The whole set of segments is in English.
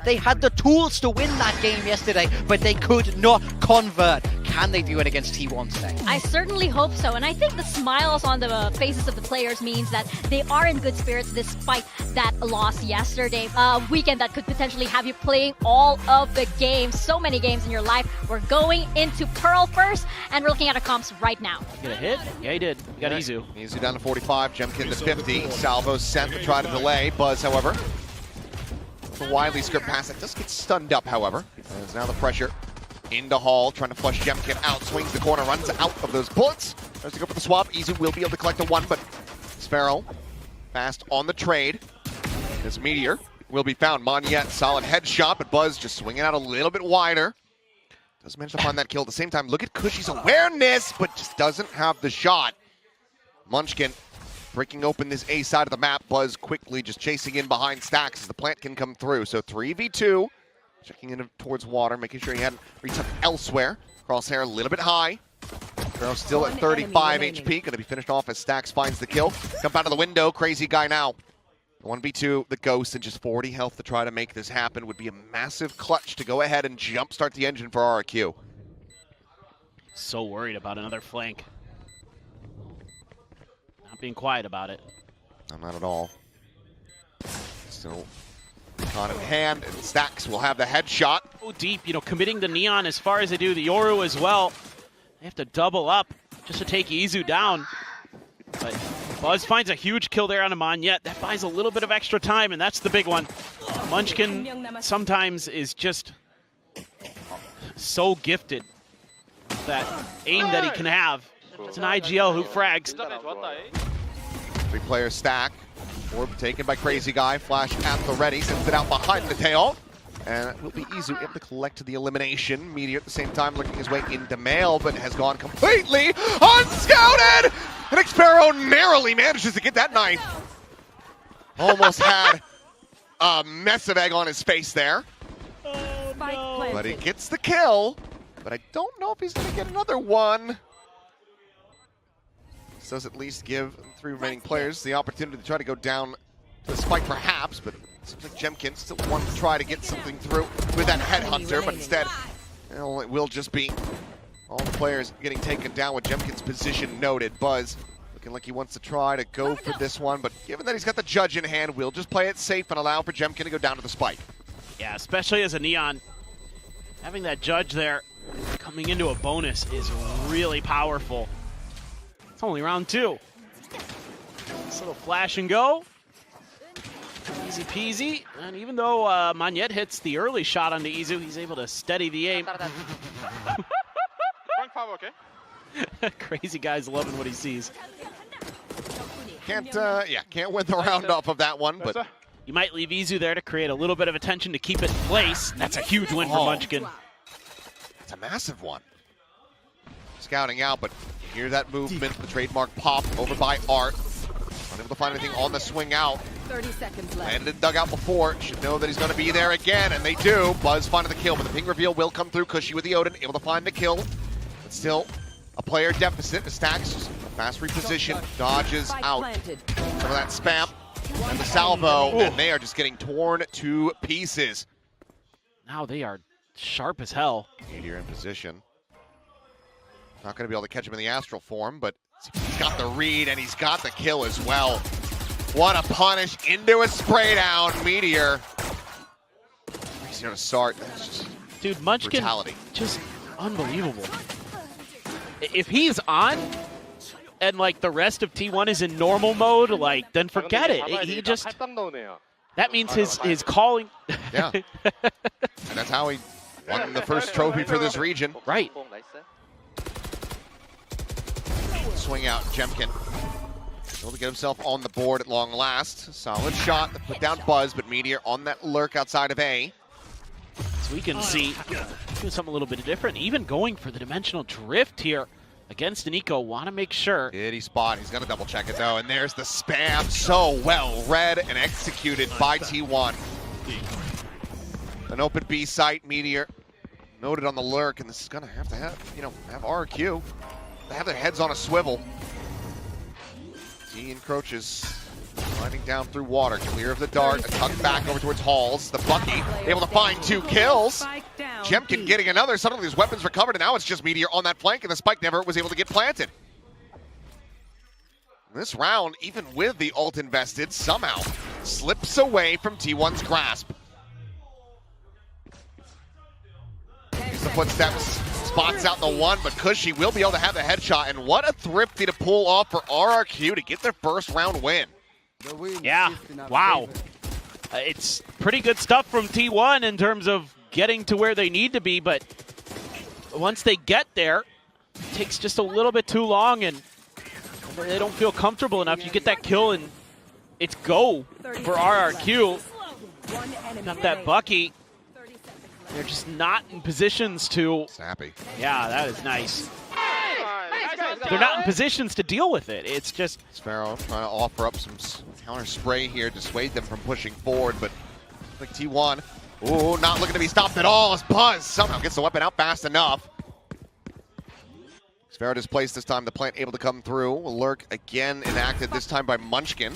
They had the tools to win that game yesterday, but they could not convert. Can they do it against T1 today? I certainly hope so, and I think the smiles on the faces of the players means that they are in good spirits despite that loss yesterday. A weekend that could potentially have you playing all of the games, so many games in your life. We're going into Pearl first, and we're looking at our comps right now. Get a hit? Yeah, he did. We got Izu. Izu down to 45, Jemkin to 50. Salvo sent to try to delay. Buzz, however, the Wiley script pass that does get stunned up, however. There's now the pressure into Hall, trying to flush Jemkin out, swings the corner, runs out of those bullets. Tries to go for the swap. Izu will be able to collect a one, but Sparrow fast on the trade. This Meteor will be found. Monyet, solid headshot, but Buzz just swinging out a little bit wider. Does manage to find that kill at the same time. Look at Cushy's awareness, but just doesn't have the shot. Munchkin breaking open this A side of the map. Buzz quickly just chasing in behind Stacks as the plant can come through. So 3v2. Checking in towards water, making sure he hadn't retucked elsewhere. Crosshair a little bit high. Sparrow still at 35 HP. Going to be finished off as Stacks finds the kill. Jump out of the window. Crazy guy now. 1v2, the Ghost, and just 40 health to try to make this happen would be a massive clutch to go ahead and jumpstart the engine for RRQ. So worried about another flank. Not being quiet about it. No, not at all. Still on in hand, and Stacks will have the headshot. So deep, you know, committing the Neon as far as they do, the Yoru as well. They have to double up just to take Izu down. But Buzz finds a huge kill there on a Monyet. That buys a little bit of extra time, and that's the big one. Munchkin sometimes is just so gifted. That aim that he can have. It's an IGL who frags. 3-player stack. Orb taken by Crazy Guy. Flash at the ready. Sends it out behind the tail. And it will be Izu able to collect the elimination. Meteor at the same time looking his way into Mail, but has gone completely unscouted! And Xpero narrowly manages to get that knife. Almost had a mess of egg on his face there. Oh, no. But he gets the kill. But I don't know if he's going to get another one. This does at least give the 3 remaining players the opportunity to try to go down to the spike perhaps, but it seems like Jemkin still wants to try to get something through with that headhunter, but instead, well, it will just be all the players getting taken down with Jemkin's position noted. Buzz looking like he wants to try to go for this one, but given that he's got the judge in hand, we'll just play it safe and allow for Jemkin to go down to the spike. Yeah, especially as a Neon. Having that judge there coming into a bonus is really powerful. It's only round 2. This little flash and go. Easy peasy. And even though Monyet hits the early shot onto Izu, he's able to steady the aim. Crazy guy's loving what he sees. Can't win the round off of that one, but you might leave Izu there to create a little bit of attention to keep it in place. That's a huge win for Munchkin. It's a massive one. Scouting out, but you hear that movement, the trademark pop over by Art. Unable to find anything on the swing out. 30 seconds left. Landed in the dugout before. Should know that he's going to be there again, and they do. Buzz finding the kill, but the ping reveal will come through. Cushy with the Odin, able to find the kill. But still, a player deficit. The Stacks, fast reposition, dodges out. Some of that spam, and the salvo, and they are just getting torn to pieces. Now they are sharp as hell. Meteor in position. Not going to be able to catch him in the astral form, but he's got the read, and he's got the kill as well. What a punish into a spray down. Meteor. He's going to start. That's just dude, Munchkin, brutality. Just unbelievable. If he's on, and like the rest of T1 is in normal mode, like then forget it. He just, that means his calling. Yeah. And that's how he won the first trophy for this region. Right. Swing out, Jemkin. Able to get himself on the board at long last. Solid shot to put down Buzz, but Meteor on that lurk outside of A. So we can see doing something a little bit different. Even going for the dimensional drift here against Nico. Want to make sure. Did he spot? He's going to double check it though. And there's the spam. So well read and executed by T1. An open B site. Meteor noted on the lurk, and this is going to have, have RRQ. They have their heads on a swivel. He encroaches Sliding down through water, clear of the dart, a tuck back over towards Halls. The Bucky able to find 2 kills. Jemkin getting another. Suddenly his weapons recovered, and now it's just Meteor on that flank, and the spike never was able to get planted. This round, even with the ult invested, somehow slips away from T1's grasp. The footsteps, spots out the one, but Cushy will be able to have the headshot, and what a thrifty to pull off for RRQ to get their first round win. Yeah, wow. It's pretty good stuff from T1 in terms of getting to where they need to be, but once they get there, it takes just a little bit too long, and they don't feel comfortable enough. You get that kill, and it's go for RRQ. Got that Bucky. They're just not in positions to... Snappy. Yeah, that is nice. They're not in positions to deal with it. It's just... Sparrow trying to offer up some counter spray here, dissuade them from pushing forward, but like T1, ooh, not looking to be stopped at all as Buzz somehow gets the weapon out fast enough. Sparrow displaced this time, the plant able to come through. Lurk again enacted, this time by Munchkin.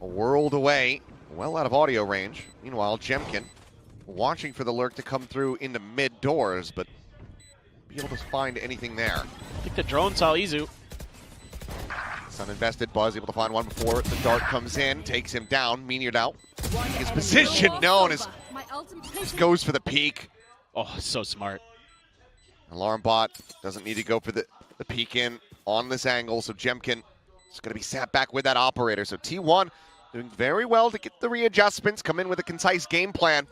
A world away, well out of audio range. Meanwhile, Jemkin watching for the Lurk to come through into mid doors, but be able to find anything there. I think the drone saw Izu. Sun invested, Buzz able to find one before the dart comes in, takes him down, Meteored out. His position known as just goes for the peak. Oh, so smart. Alarm bot doesn't need to go for the peek in on this angle, so Jemkin is going to be sat back with that operator. So T1 doing very well to get the readjustments, come in with a concise game plan.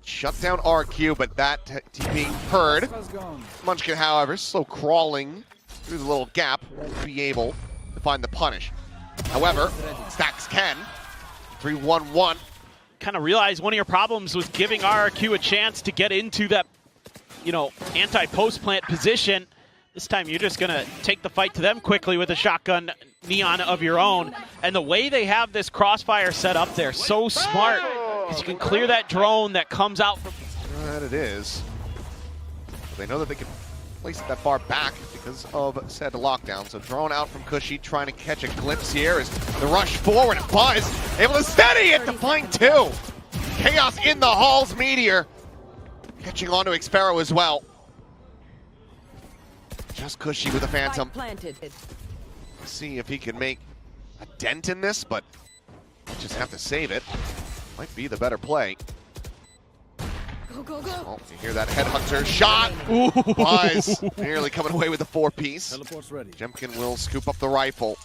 Shut down RQ, but that TP heard. Munchkin, however, slow crawling through the little gap, won't be able to find the punish. However, Stacks can. 3-1-1. Kind of realized one of your problems was giving RRQ a chance to get into that, you know, anti-post plant position. This time you're just going to take the fight to them quickly with a shotgun Neon of your own. And the way they have this crossfire set up there, so smart. Because you can clear that drone that comes out from... That it is. They know that they can place it that far back because of said lockdown. So drone out from Cushy, trying to catch a glimpse here as the rush forward. And Buzz able to steady it to find 2. Chaos in the halls, Meteor. Catching on to Xpero as well. Just Cushy with a Phantom. See if he can make a dent in this, but just have to save it. Might be the better play. Go, go, go. Oh, you hear that headhunter shot. Ooh. Buzz nearly coming away with the 4-piece. Teleport's ready. Jemkin will scoop up the rifle.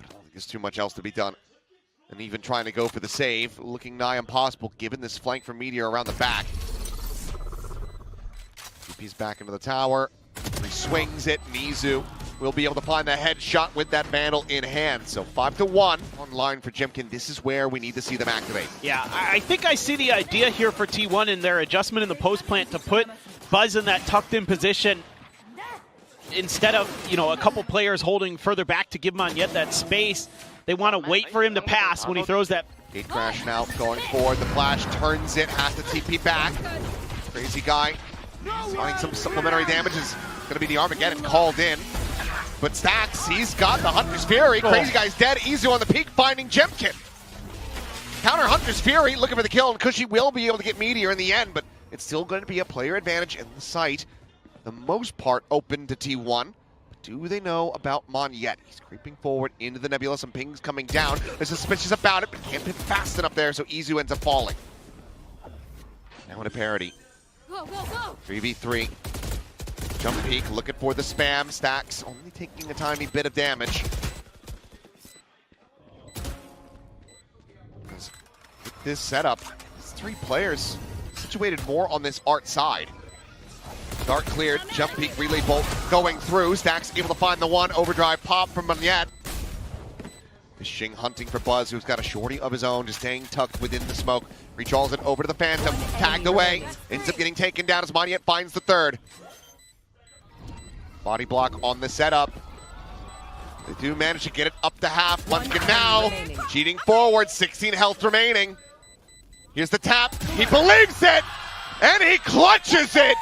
I don't think there's too much else to be done. And even trying to go for the save, looking nigh impossible given this flank from Meteor around the back. TP's back into the tower. He swings it, Nizu will be able to find the headshot with that Vandal in hand. So 5-1 on line for Jemkin. This is where we need to see them activate. Yeah, I think I see the idea here for T1 in their adjustment in the post plant to put Buzz in that tucked in position instead of, you know, a couple players holding further back to give Monyet that space. They want to wait for him to pass when he throws that. Gate crash now going forward. The flash turns it, has to TP back. Crazy guy finding some supplementary damage is going to be the Armageddon called in. But Stacks, he's got the Hunter's Fury. Crazy guy's dead. Izu on the peak, finding Jemkin. Counter Hunter's Fury, looking for the kill, and Cushy will be able to get Meteor in the end, but it's still going to be a player advantage in the site. The most part open to T1. But do they know about Monyet? He's creeping forward into the nebula. Some pings coming down. They're suspicious about it, but can't hit fast enough there, so Izu ends up falling. Now in a parity. Go, go, go. 3v3. Jump peek, looking for the spam. Stacks only taking a tiny bit of damage. With this setup, it's 3 players situated more on this art side. Dart cleared, jump peek, relay bolt going through. Stacks able to find the one. Overdrive pop from Monyet. Fishing, hunting for Buzz, who's got a shorty of his own, just staying tucked within the smoke. Recalls it over to the Phantom, tagged away. Ends up getting taken down as Monyet finds the 3rd. Body block on the setup. They do manage to get it up to half. Munchkin now cheating forward, 16 health remaining. Here's the tap. He believes it, and he clutches it.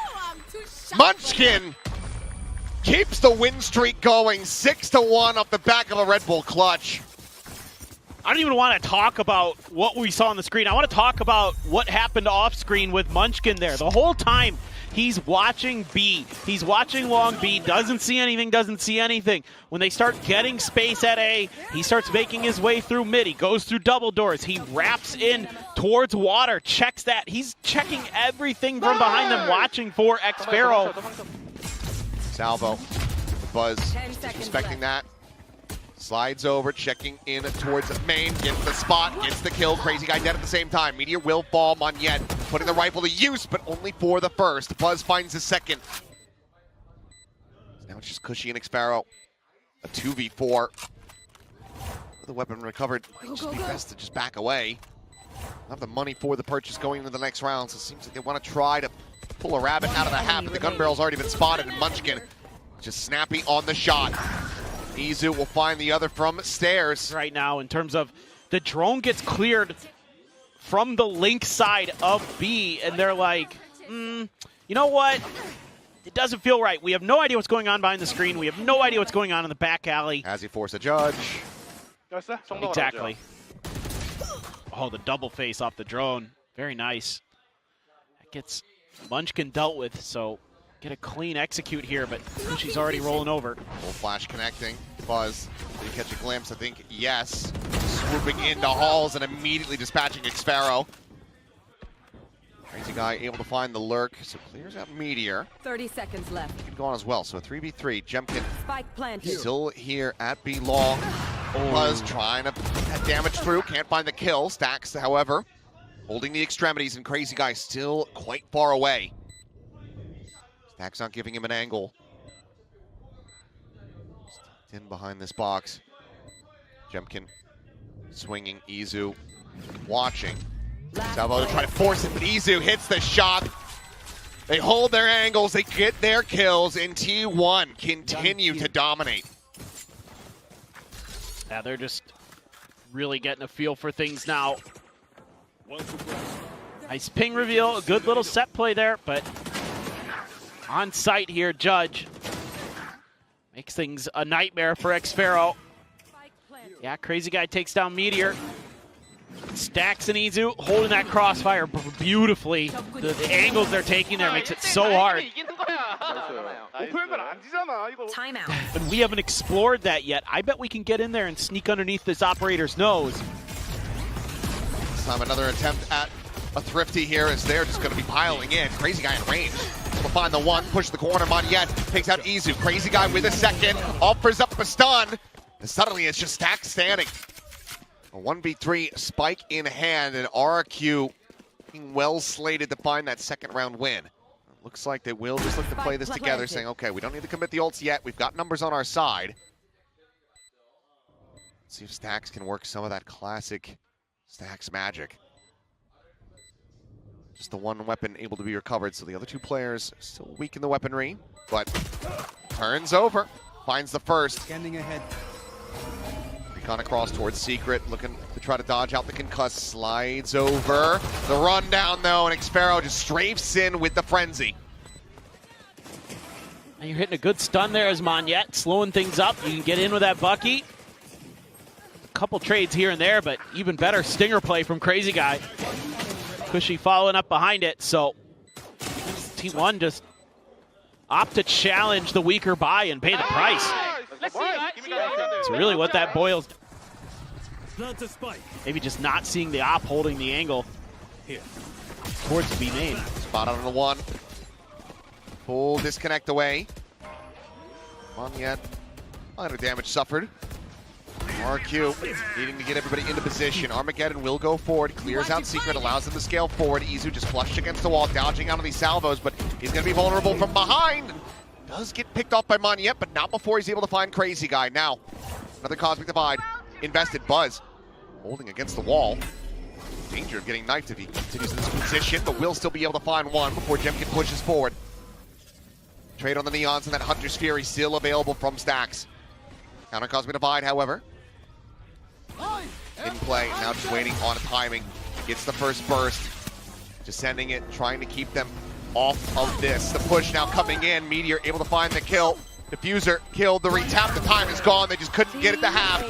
Munchkin keeps the win streak going. 6-1 off the back of a Red Bull clutch. I don't even want to talk about what we saw on the screen. I want to talk about what happened off screen with Munchkin there. The whole time he's watching B. He's watching long B, doesn't see anything. When they start getting space at A, he starts making his way through mid. He goes through double doors. He wraps in towards water, checks that. He's checking everything from behind them, watching for xFaroe. Salvo, Buzz, expecting that. Slides over, checking in towards the main, gets the spot, gets the kill. Crazy Guy dead at the same time. Meteor will fall. Monyet putting the rifle to use, but only for the first. Buzz finds the second. Now it's just Cushy and xFaroe. A 2v4. With the weapon recovered, might just be best to just back away. Have the money for the purchase going into the next round, so it seems like they want to try to pull a rabbit out of the hat, but the gun barrel's already been spotted, and Munchkin just snappy on the shot. Izu will find the other from stairs. Right now, in terms of the drone gets cleared from the link side of B, and they're like, you know what? It doesn't feel right. We have no idea what's going on behind the screen. We have no idea what's going on in the back alley. As he forced a judge. Exactly. Oh, the double face off the drone. Very nice. That gets Munchkin dealt with, so get a clean execute here, but she's already rolling over. Full flash connecting. Buzz, did he catch a glimpse? I think yes. Swooping into halls and immediately dispatching xFaroe. Crazy Guy able to find the lurk, so clears out Meteor. 30 seconds left. Could go on as well, so a 3v3. Jemkin Spike planted. still here at B long. Buzz trying to damage through, can't find the kill. Stacks, however, holding the extremities, and Crazy Guy still quite far away. Stacks not giving him an angle. In behind this box. Jemkin swinging, Izu watching. Salvo to try to force it, but Izu hits the shot. They hold their angles, they get their kills, and T1 continue to dominate. Yeah, they're just really getting a feel for things now. Nice ping reveal, a good little set play there, but on site here, Judge makes things a nightmare for xFaroe. Yeah, Crazy Guy takes down Meteor. Stacks and Izu holding that crossfire beautifully. The angles they're taking there makes it so hard. Timeout. And we haven't explored that yet. I bet we can get in there and sneak underneath this operator's nose. This time another attempt at a thrifty here as they're just going to be piling in. Crazy Guy in range. Will find the one, push the corner. Monyet takes out Izu. Crazy Guy with a second, offers up a stun. And suddenly it's just Stack standing. A 1v3 spike in hand, and RRQ being well slated to find that second round win. Looks like they will just look to play this together, saying, okay, we don't need to commit the ults yet. We've got numbers on our side. Let's see if Stacks can work some of that classic Stacks magic. Just the one weapon able to be recovered, so the other two players still weak in the weaponry, but turns over, finds the first. Standing ahead. Recon across towards Secret, looking to try to dodge out the concuss, slides over. The rundown though, and xFaroe just strafes in with the frenzy. And you're hitting a good stun there as Monyet, slowing things up. You can get in with that Bucky. A couple trades here and there, but even better stinger play from Crazy Guy. Cushy following up behind it, so T1 just opt to challenge the weaker buy and pay the price. It's really what that boils down. Maybe just not seeing the op holding the angle here towards the B main. Spot on the one. Full disconnect away. Monyet, minor damage suffered. RRQ needing to get everybody into position. Armageddon will go forward, clears out Secret, allows them to scale forward. Izu just flushed against the wall, dodging out of these salvos, but he's going to be vulnerable from behind. Does get picked off by Monyet, but not before he's able to find Crazy Guy. Now, another Cosmic Divide. Invested Buzz, holding against the wall. Danger of getting knifed if he continues in this position, but will still be able to find one before Jemkin pushes forward. Trade on the Neons and that Hunter's Fury still available from Stacks. Counter Cosmic Divide, however. In play, now just waiting on timing. Gets the first burst. Just sending it, trying to keep them off of this. The push now coming in. Meteor able to find the kill. Diffuser killed the retap. The time is gone. They just couldn't get it to half.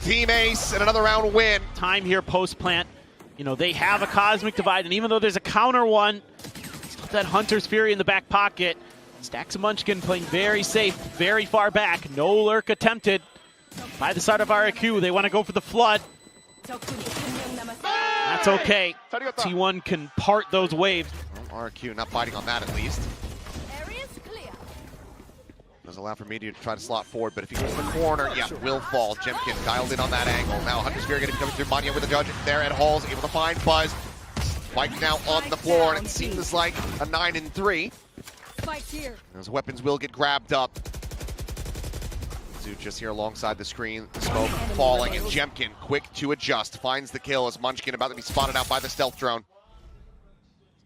Team Ace and another round win. Time here post-plant. You know, they have a Cosmic Divide, and even though there's a counter one, still that Hunter's Fury in the back pocket. Stacks of Munchkin playing very safe, very far back. No lurk attempted by the side of RRQ. They want to go for the flood. That's okay. T1 can part those waves. Well, RRQ not biting on that at least. Does allow for Meteor to try to slot forward, but if he goes to the corner, yeah, will fall. Jemkin dialed in on that angle. Now Hunter's Fury going to be coming through. Manya with the judge there at Halls, able to find Buzz. Spike now on the floor, and it seems like a 9-3. Those weapons will get grabbed up. Zoo just here alongside the screen, the smoke falling, and Jemkin quick to adjust. Finds the kill as Munchkin about to be spotted out by the stealth drone.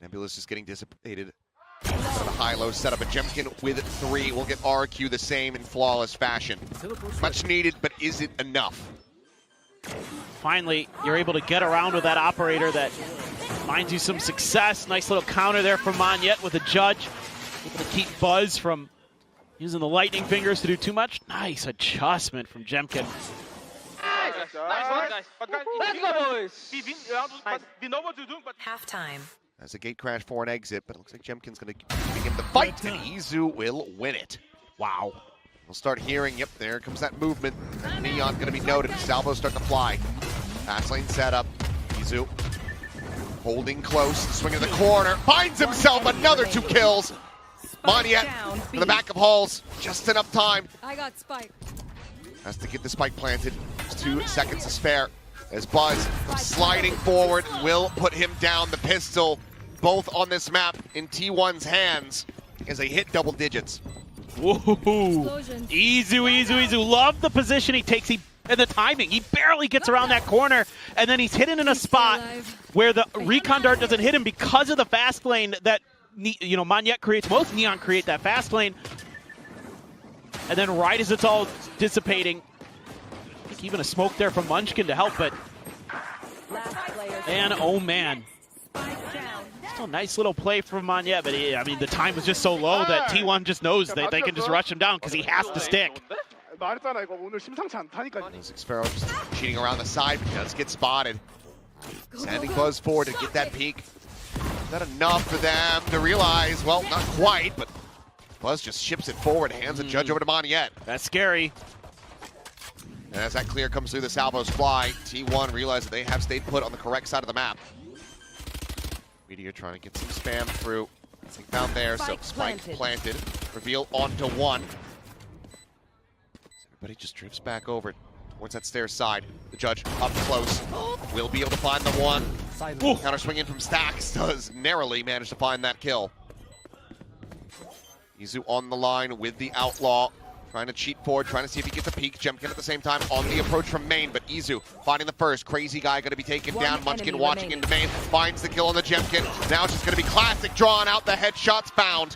Nebulous just getting dissipated. The high-low setup, but Jemkin with 3 will get RRQ the same in flawless fashion. Much needed, but is it enough? Finally, you're able to get around with that operator that finds you some success. Nice little counter there from Monyet with a judge. Able to keep Buzz from using the lightning fingers to do too much. Nice adjustment from Jemkin. Halftime. As a gate crash for an exit, but it looks like Jemkin's going to begin the fight, and Izu will win it. Wow. We'll start hearing, yep, there comes that movement. That Neon going to be noted. Salvos start to fly. Pass lane setup. Izu holding close, swinging to the corner, finds himself another 2 kills. Monyet in the back of Halls, just enough time. I got Spike. Has to get the spike planted. There's 2 seconds to spare. As Buzz sliding forward will put him down. The pistol, both on this map, in T1's hands as they hit double digits. Woohoo! Izu. Love the position he takes. And the timing. He barely gets around that corner, and then he's hidden in a spot where the recon dart doesn't hit him because of the fast lane that Monyet creates. Both Neon create that fast lane. And then right as it's all dissipating, I think even a smoke there from Munchkin to help, but and oh man. Still a nice little play from Monyet, but I mean, the time was just so low that T1 just knows that they can just rush him down because he has to stick. Sparrow just cheating around the side, but does get spotted. Sending Buzz forward to get that peek. Is that enough for them to realize? Well, not quite, but Buzz just ships it forward, hands the judge over to Monyet. That's scary. And as that clear comes through, the salvos fly. T1 realize that they have stayed put on the correct side of the map. Meteor trying to get some spam through. Nothing found there, so spike planted. Reveal onto 1. Everybody just drifts back over towards that stairs side. The judge up close. Will be able to find the 1. Counter swing in from Stacks does narrowly manage to find that kill. Izu on the line with the Outlaw. Trying to cheat forward, trying to see if he gets a peek. Jemkin at the same time on the approach from main, but Izu finding the first. Crazy guy going to be taken down. Munchkin watching into main, finds the kill on the Jemkin. Now it's just going to be classic, drawn out, the headshots found.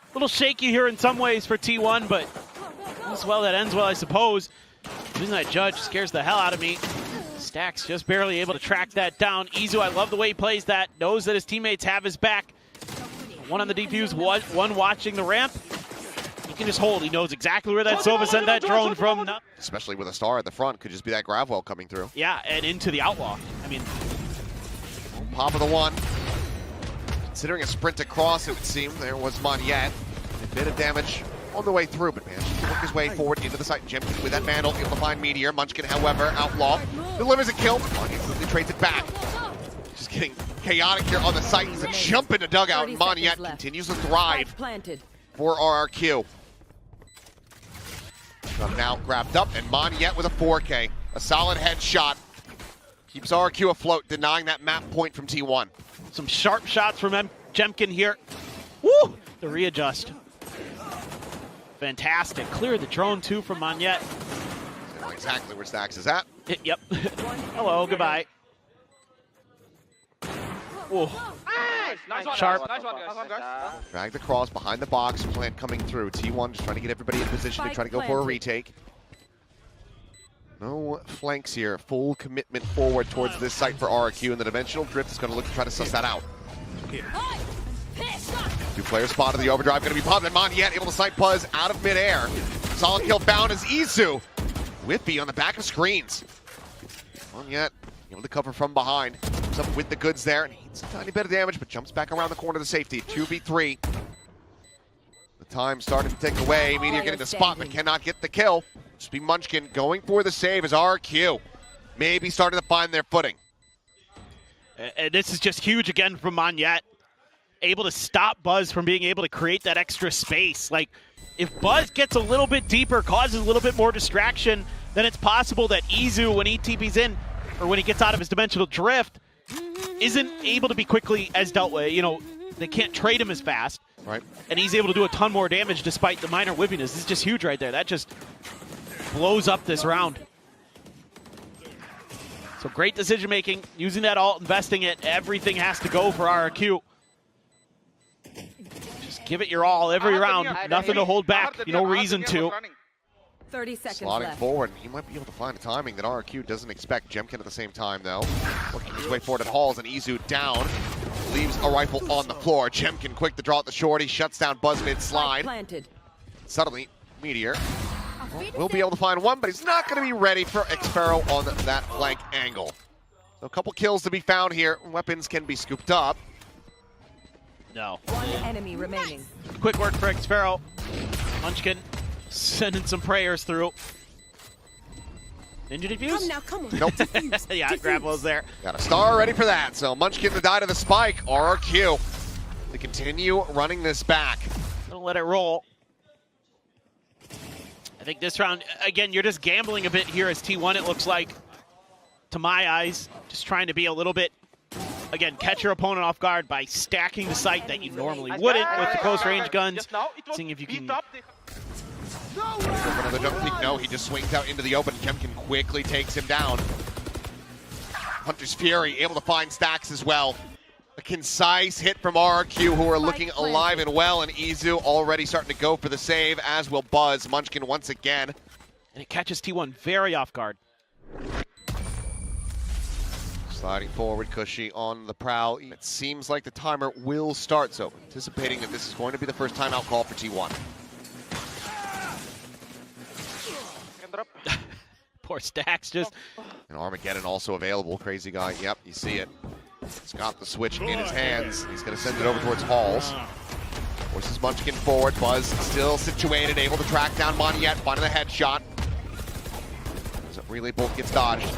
A little shaky here in some ways for T1, but as well that ends well, I suppose. Losing that judge scares the hell out of me. Stacks just barely able to track that down. Izu, I love the way he plays that. Knows that his teammates have his back. 1 on the defuse, 1 watching the ramp. He can just hold. He knows exactly where that Sova sent that drone from. Especially with a star at the front, could just be that Gravwell coming through. Yeah, and into the Outlaw. I mean, pop of the 1. Considering a sprint across, it would seem, there was Monyet. A bit of damage on the way through, but managed to work his way forward into the site. Jemkin with that mantle, able to find Meteor. Munchkin, however, Outlaw delivers a kill. Monyet quickly trades it back. Just getting chaotic here on the site. He's a jump into dugout. Monyet continues to thrive for RRQ. Now grabbed up, and Monyet with a 4K. A solid headshot. Keeps RRQ afloat, denying that map point from T1. Some sharp shots from Jemkin here. Woo! The readjust. Fantastic. Clear the drone too from Monyet. Know exactly where Stacks is at. Yep. Hello, goodbye. Ooh. Sharp. Drag the cross behind the box. Plant coming through. T1 just trying to get everybody in position to try to go for a retake. No flanks here. Full commitment forward towards this site for RRQ, and the dimensional drift is going to look to try to suss that out. Two players spotted the overdrive, going to be popped, and Monyet able to sight Buzz out of midair. Solid kill found as Izu. Whippy on the back of screens. Monyet able to cover from behind. Comes up with the goods there, and needs a tiny bit of damage, but jumps back around the corner to safety. 2v3. The time starting to tick away. Meteor getting the spot, but cannot get the kill. Just be Munchkin going for the save as RRQ maybe starting to find their footing. This is just huge again from Monyet. Able to stop Buzz from being able to create that extra space. Like, if Buzz gets a little bit deeper, causes a little bit more distraction, then it's possible that Izu, when he TP's in, or when he gets out of his dimensional drift, isn't able to be quickly as dealt with. You know, they can't trade him as fast. Right. And he's able to do a ton more damage despite the minor whippiness. This is just huge right there. That just blows up this round. So great decision making, using that ult, investing it. Everything has to go for RRQ. Just give it your all every round. Nothing to hold back. No reason to. 30 seconds Slotting left. forward, he might be able to find a timing that RRQ doesn't expect. Jemkin at the same time, though. Working his way forward at Halls, and Izu down. Leaves a rifle on the floor. Jemkin quick to draw at the shorty, shuts down Buzz mid-slide. Planted. Suddenly, Meteor will be able to find one, but he's not going to be ready for Xfaro on that flank angle. So a couple kills to be found here. Weapons can be scooped up. No. One enemy remaining. Quick work for Xfaro. Munchkin sending some prayers through. Ninja defuse? Come on. Nope. Yeah, Grapple's there. Got a star ready for that. So Munchkin to die to the spike. RRQ to continue running this back. Don't let it roll. I think this round, again, you're just gambling a bit here as T1, it looks like, to my eyes. Just trying to be a little bit, again, catch your opponent off guard by stacking the sight that you normally wouldn't with the close range guns. Seeing if you can... Another jump peek. No, he just swings out into the open. Jemkin quickly takes him down. Hunter's Fury able to find stacks as well. A concise hit from RRQ, who are looking alive and well, and Izu already starting to go for the save, as will Buzz. Munchkin once again. And it catches T1 very off guard. Sliding forward, Cushy on the prowl. It seems like the timer will start, so anticipating that this is going to be the first timeout call for T1. Poor Stacks just... And Armageddon also available. Crazy guy. Yep, you see it. He's got the switch in his hands. He's going to send it over towards Halls. Forces Munchkin forward. Buzz still situated, able to track down Monyet, finding the headshot. As a relay bolt gets dodged.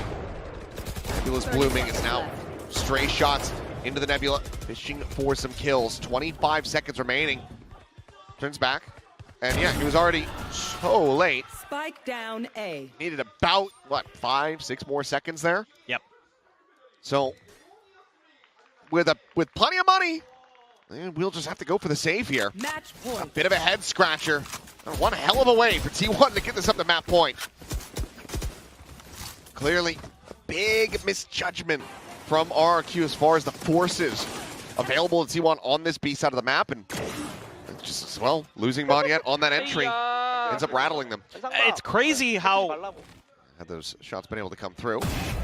Nebula's blooming. It's now stray shots into the Nebula, fishing for some kills. 25 seconds remaining. Turns back. And yeah, he was already so late. Spike down A. Needed about, what, 5-6 more seconds there? Yep. So, with plenty of money, we'll just have to go for the save here. Match point. A bit of a head scratcher. One hell of a way for T1 to get this up to map point. Clearly, a big misjudgment from RRQ as far as the forces available to T1 on this B side of the map, and just as well, losing Monyet on that entry ends up rattling them. It's crazy how... Had those shots been able to come through,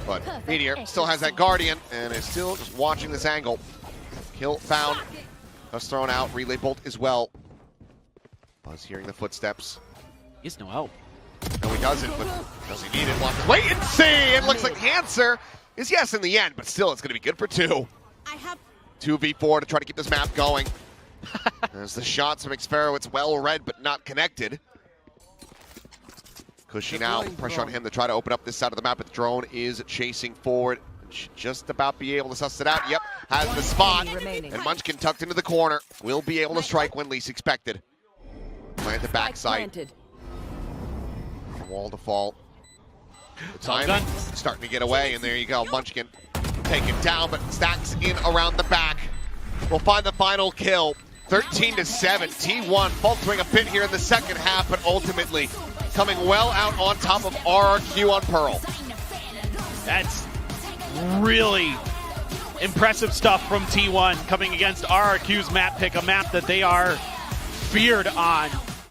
but Meteor still has that Guardian and is still just watching this angle. Kill found. That's thrown out. Relay bolt as well. Buzz hearing the footsteps. He has no help. No, he doesn't, but does he need it? We'll have to wait and see. It looks like the answer is yes in the end, but still it's going to be good for 2. 2v4 to try to keep this map going. There's the shots from Xfaro. It's well read, but not connected. Cushy now, pressure on him to try to open up this side of the map, but the drone is chasing forward. Should just about be able to suss it out. Yep, has the spot. And Munchkin tucked into the corner. Will be able to strike when least expected. Plant the backside. Wall to fall. The timing starting to get away, and there you go. Munchkin taken down, but Stacks in around the back. We'll find the final kill. 13-7. T1 faltering a bit here in the second half, but ultimately coming well out on top of RRQ on Pearl. That's really impressive stuff from T1 coming against RRQ's map pick, a map that they are feared on.